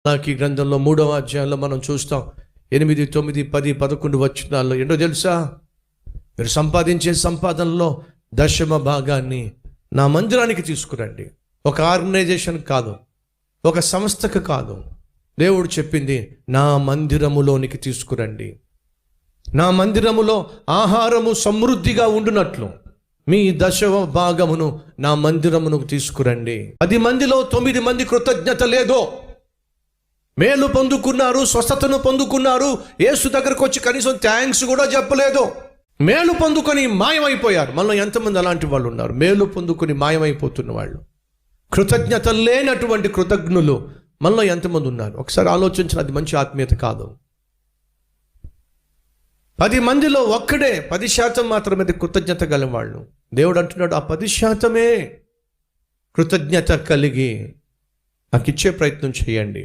మలాకీ గ్రంథంలో 3వ అధ్యాయంలో మనం చూస్తాం 8, 9, 10, 11 వచనాల్లో ఏంటో తెలుసా? మీరు సంపాదించే సంపాదనలో దశమ భాగాన్ని నా మందిరానికి తీసుకురండి. ఒక ఆర్గనైజేషన్ కాదు, ఒక సంస్థకు కాదు. దేవుడు చెప్పింది నా మందిరములోనికి తీసుకురండి. నా మందిరములో ఆహారము సమృద్ధిగా ఉండునట్లు మీ దశమ భాగమును నా మందిరమునకు తీసుకురండి. 10 మందిలో 9 మంది కృతజ్ఞత లేదో, మేలు పొందుకున్నారు, స్వస్థతను పొందుకున్నారు, యేసు దగ్గరకు వచ్చి కనీసం థ్యాంక్స్ కూడా చెప్పలేదు. మేలు పొందుకొని మాయమైపోయారు. మనలో ఎంతమంది అలాంటి వాళ్ళు ఉన్నారు? మేలు పొందుకొని మాయమైపోతున్న వాళ్ళు, కృతజ్ఞత లేనటువంటి కృతజ్ఞులు మనలో ఎంతమంది ఉన్నారు? ఒకసారి ఆలోచించిన, అది మంచి ఆత్మీయత కాదు. 10 మందిలో ఒక్కడే 10% మాత్రమే కృతజ్ఞత గల వాళ్ళు. దేవుడు అంటున్నాడు, ఆ 10% కృతజ్ఞత కలిగి నాకు ఇచ్చే ప్రయత్నం చేయండి.